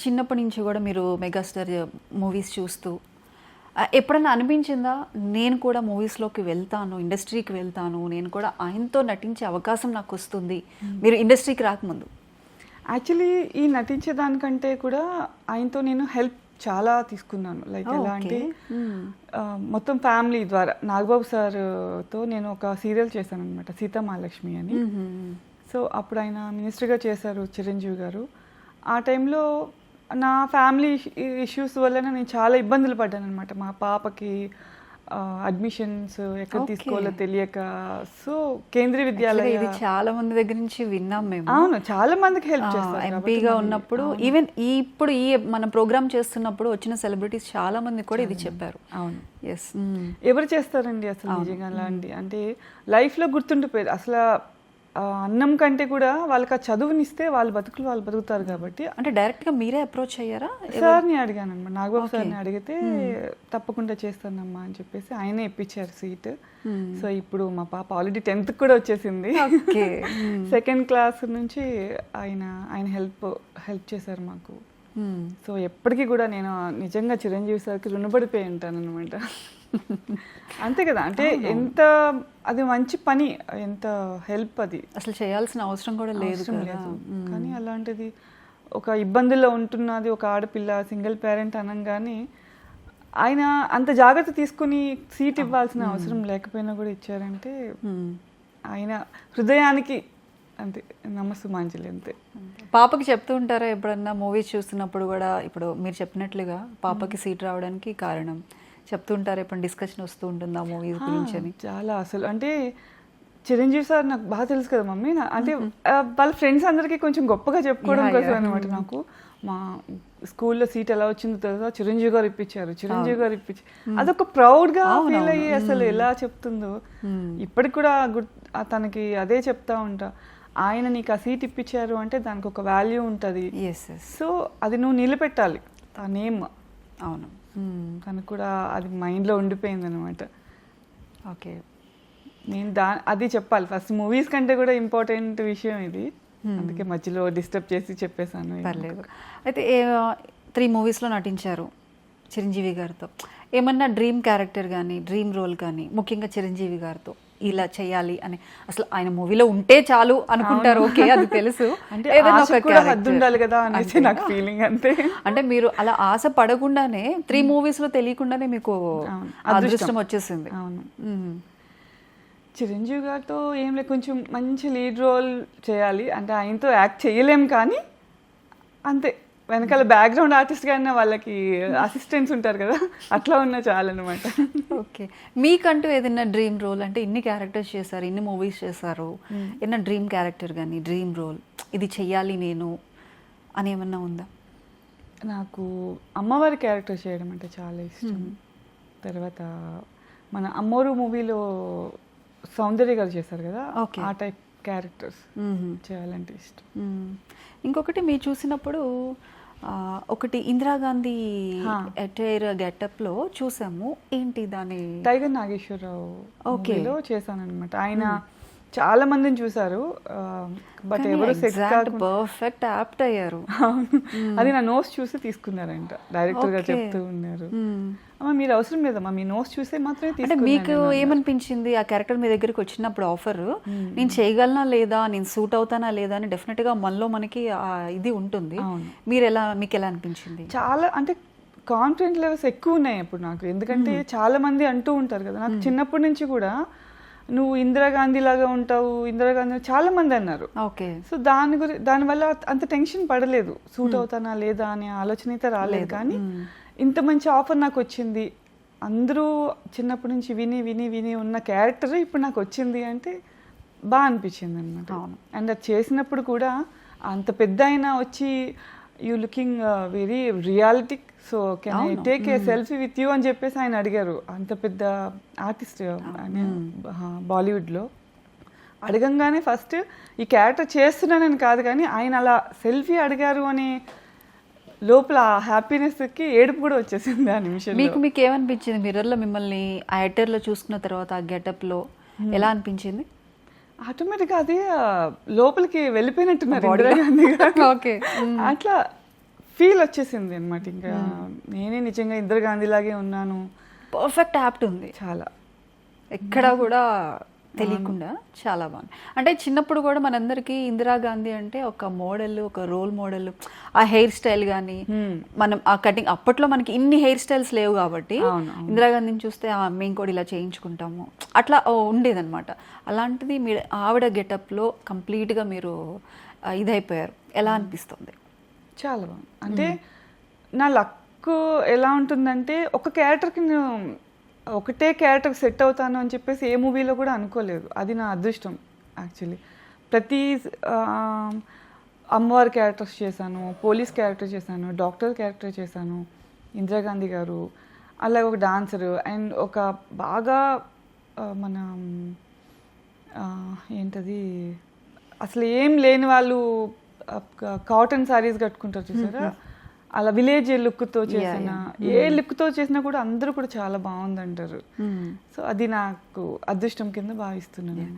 చిన్నప్పటి నుంచి కూడా మీరు మెగాస్టార్ మూవీస్ చూస్తూ ఎప్పుడైనా అనిపించిందా నేను కూడా మూవీస్లోకి వెళ్తాను, ఇండస్ట్రీకి వెళ్తాను, నేను కూడా ఆయనతో నటించే అవకాశం నాకు వస్తుంది, మీరు ఇండస్ట్రీకి రాకముందు? యాక్చువల్లీ ఈ నటించేదానికంటే కూడా ఆయనతో నేను హెల్ప్ చాలా తీసుకున్నాను. లైక్ ఎలా అంటే మొత్తం ఫ్యామిలీ ద్వారా నాగబాబు సార్తో నేను ఒక సీరియల్ చేశాను అనమాట, సీతామహాలక్ష్మి అని. సో అప్పుడు ఆయన మినిస్టర్గా చేశారు చిరంజీవి గారు. ఆ టైంలో నా ఫ్యామిలీ ఇష్యూస్ వల్ల నేను చాలా ఇబ్బందులు పడ్డాను అనమాట. మా పాపకి అడ్మిషన్స్ ఎక్కడ తీసుకోవాలో తెలియక, సో కేంద్రీయ విద్యాలయ ఇది చాలా మంది దగ్గర నుంచి విన్నాం మేము. అవును, చాలా మందికి హెల్ప్ చేస్తారు. ఎంపీగా ఉన్నప్పుడు ఈవెన్ ఇప్పుడు ఈ మన ప్రోగ్రామ్ చేస్తున్నప్పుడు వచ్చిన సెలబ్రిటీస్ చాలా మంది కూడా ఇది చెప్పారు. అవును, ఎస్. ఎవరు చేస్తారండి అసలు నిజంగా అలాంటి, అంటే లైఫ్లో గుర్తుండిపోయేది. అసలు అన్నం కంటే కూడా వాళ్ళకి ఆ చదువునిస్తే వాళ్ళ బతుకులు వాళ్ళు బతుకుతారు కాబట్టి. అంటే డైరెక్ట్గా మీరే అప్రోచ్ అయ్యారా? సార్ని అడిగాను అనమాట, నాగబాబు సార్ని అడిగితే తప్పకుండా చేస్తానమ్మా అని చెప్పేసి ఆయనే ఇప్పించారు సీట్. సో ఇప్పుడు మా పాప ఆల్రెడీ 10th కూడా వచ్చేసింది. సెకండ్ క్లాస్ నుంచి ఆయన హెల్ప్ చేశారు మాకు. సో ఎప్పటికీ కూడా నేను నిజంగా చిరంజీవి సార్కి రుణపడిపోయి ఉంటాను అనమాట. అంతే కదా, అంటే ఎంత అది మంచి పని, ఎంత హెల్ప్, అది అసలు చేయాల్సిన అవసరం కూడా లేదు. కానీ అలాంటిది ఒక ఇబ్బందుల్లో ఉంటున్నది ఒక ఆడపిల్ల, సింగిల్ పేరెంట్ అనగానే ఆయన అంత జాగ్రత్త తీసుకుని సీట్ ఇవ్వాల్సిన అవసరం లేకపోయినా కూడా ఇచ్చారంటే ఆయన హృదయానికి అంతే నమస్సుమాంజలి. అంతే. పాపకి చెప్తూ ఉంటారా ఎప్పుడన్నా మూవీస్ చూస్తున్నప్పుడు కూడా? ఇప్పుడు మీరు చెప్పినట్లుగా పాపకి సీట్ రావడానికి కారణం చెప్తుంటారు, ఎప్పుడు డిస్కషన్ వస్తూ ఉంటుందా మూవీస్ గురించి అని? చాలా. అసలు అంటే చిరంజీవి సార్ నాకు బాగా తెలుసు కదా మమ్మీ, అంటే వాళ్ళ ఫ్రెండ్స్ అందరికీ కొంచెం గొప్పగా చెప్పుకోవడం కోసం అనమాట. నాకు మా స్కూల్లో సీట్ ఎలా వచ్చిందో తెలుసా, చిరంజీవి గారు ఇప్పించారు, చిరంజీవి గారు ఇప్పించారు. అదొక ప్రౌడ్గా ఫీల్ అయ్యి అసలు ఎలా చెప్తుందో ఇప్పటికి కూడా తనకి అదే చెప్తా ఉంటా. ఆయన నీకు ఆ సీట్ ఇప్పించారు అంటే దానికి ఒక వాల్యూ ఉంటుంది. సో అది నువ్వు నిలబెట్టాలి, ఆ నేమ్. అవును, తనకు కూడా అది మైండ్లో ఉండిపోయింది అనమాట. ఓకే, నేను అది చెప్పాలి ఫస్ట్. మూవీస్ కంటే కూడా ఇంపార్టెంట్ విషయం ఇది, అందుకే మధ్యలో డిస్టర్బ్ చేసి చెప్పేశాను. పర్లేదు. అయితే 3 మూవీస్లో నటించారు చిరంజీవి గారితో. ఏమన్నా డ్రీమ్ క్యారెక్టర్ కానీ, డ్రీమ్ రోల్ కానీ, ముఖ్యంగా చిరంజీవి గారితో ఇలా చేయాలి అని అసలు ఆయన మూవీలో ఉంటే చాలు అనుకుంటారు? ఓకే, అది తెలుసు, అంటే హద్దు ఉండాలి కదా అనేసి నాకు ఫీలింగ్. అంతే. అంటే మీరు అలా ఆశ పడకుండానే 3 మూవీస్లో తెలియకుండానే మీకు అదృష్టం వచ్చేసింది. అవును. చిరంజీవి గారితో ఏం లేదు, కొంచెం మంచి లీడ్ రోల్ చేయాలి అంటే ఆయనతో యాక్ట్ చేయలేం కానీ అంతే, వెనకాల బ్యాక్గ్రౌండ్ ఆర్టిస్ట్ గా వాళ్ళకి అసిస్టెంట్స్ ఉంటారు కదా, అట్లా ఉన్న చాలన్నమాట. ఓకే, మీకంటూ ఏదైనా డ్రీమ్ రోల్, అంటే ఇన్ని క్యారెక్టర్స్ చేశారు, ఇన్ని మూవీస్ చేశారు, ఏదైనా డ్రీమ్ క్యారెక్టర్ కానీ, డ్రీమ్ రోల్ ఇది చెయ్యాలి నేను అని ఏమన్నా ఉందా? నాకు అమ్మవారి క్యారెక్టర్ చేయడం అంటే చాలా ఇష్టం. తర్వాత మన అమ్మోరు మూవీలో సౌందర్య గారు చేశారు కదా, ఆ టైప్ క్యారెక్టర్స్ చేయాలంటే ఇష్టం. ఇంకొకటి మీరు చూసినప్పుడు ఒకటి ఇందిరాగాంధీ అటైర్ గెటప్లో చూసాము, ఏంటి దాని? టైగర్ నాగేశ్వరరావు చేశాను అనమాట. ఆయన చాలా మందిని చూసారు, బట్ ఎవరు పర్ఫెక్ట్ యాప్ట్ అయ్యారు. అది నా నోస్ చూసి తీసుకున్నారంట, డైరెక్టర్ గా చెప్తూ ఉన్నారు. అమ్మ మీరు అవసరం లేదమ్మా, మీ నోస్ చూసే మాత్రమే తీసుకున్నారు. మీకు ఏమనిపించింది ఆ క్యారెక్టర్ మీ దగ్గరికి వచ్చినప్పుడు? ఆఫర్ నేను చేయగలనా లేదా, నేను సూట్ అవుతానా లేదా అని డెఫినెట్ గా మనలో మనకి ఇది ఉంటుంది. మీకు ఎలా అనిపించింది? చాలా అంటే కాన్ఫిడెంట్ లెవెల్స్ ఎక్కువ ఉన్నాయి అప్పుడు నాకు, ఎందుకంటే చాలా మంది అంటూ ఉంటారు కదా నాకు చిన్నప్పటి నుంచి కూడా, నువ్వు ఇందిరాగాంధీ లాగా ఉంటావు, ఇందిరాగాంధీ చాలా మంది అన్నారు. ఓకే, సో దానివల్ల అంత టెన్షన్ పడలేదు, సూట్ అవుతానా లేదా అనే ఆలోచన అయితే రాలేదు. కానీ ఇంత మంచి ఆఫర్ నాకు వచ్చింది, అందరూ చిన్నప్పటి నుంచి విని విని విని ఉన్న క్యారెక్టర్ ఇప్పుడు నాకు వచ్చింది అంటే బాగా అనిపించింది అనమాట. అండ్ అది చేసినప్పుడు కూడా అంత పెద్ద అయినా వచ్చి you looking very realistic, so can I take a selfie with you అని చెప్పేసి ఆయన అడిగారు. అంత పెద్ద ఆర్టిస్ట్ బాలీవుడ్లో అడగంగానే ఫస్ట్ ఈ క్యారెక్టర్ చేస్తున్నానని కాదు కానీ ఆయన అలా సెల్ఫీ అడిగారు అని లోపల హ్యాపీనెస్కి ఏడుపు కూడా వచ్చేసింది ఆ నిమిషం. మీకు ఏమనిపించింది మిర్రర్లో మిమ్మల్ని ఆ యాక్టర్లో చూసుకున్న తర్వాత, ఆ గెటప్లో ఎలా అనిపించింది? ఆటోమేటిక్గా అది లోపలికి వెళ్ళిపోయినట్టున్నారు. అట్లా ఫీల్ వచ్చేసింది అనమాట. ఇంకా నేనే నిజంగా ఇందిరాగాంధీ లాగే ఉన్నాను. పర్ఫెక్ట్ యాప్ట్ ఉంది, చాలా ఎక్కడ కూడా తెలియకుండా చాలా బాగుంది. అంటే చిన్నప్పుడు కూడా మనందరికీ ఇందిరాగాంధీ అంటే ఒక మోడల్, ఒక రోల్ మోడల్. ఆ హెయిర్ స్టైల్ కానీ మనం ఆ కటింగ్, అప్పట్లో మనకి ఇన్ని హెయిర్ స్టైల్స్ లేవు కాబట్టి ఇందిరాగాంధీని చూస్తే మేము కూడా ఇలా చేయించుకుంటాము అట్లా ఉండేదన్నమాట. అలాంటిది మీరు ఆవిడ గెటప్లో కంప్లీట్గా మీరు ఇదైపోయారు. ఎలా అనిపిస్తుంది? చాలా బాగుంది. అంటే నా లక్ ఎలా ఉంటుందంటే ఒక క్యారెక్టర్కి నేను ఒకటే క్యారెక్టర్ సెట్ అవుతాను అని చెప్పేసి ఏ మూవీలో కూడా అనుకోలేదు. అది నా అదృష్టం యాక్చువల్లీ. ప్రతి అమ్మవారి క్యారెక్టర్స్ చేశాను, పోలీస్ క్యారెక్టర్ చేశాను, డాక్టర్ క్యారెక్టర్ చేశాను, ఇందిరాగాంధీ గారు, అలాగే ఒక డాన్సరు అండ్ ఒక బాగా మన ఏంటది అసలు ఏం లేని వాళ్ళు కాటన్ శారీస్ కట్టుకుంటారు చూసారా, అలా విలేజ్ లుక్తో చేసిన ఏ లుక్తో చేసినా కూడా అందరూ కూడా చాలా బాగుందంటారు. సో అది నాకు అదృష్టం కింద భావిస్తున్నాను.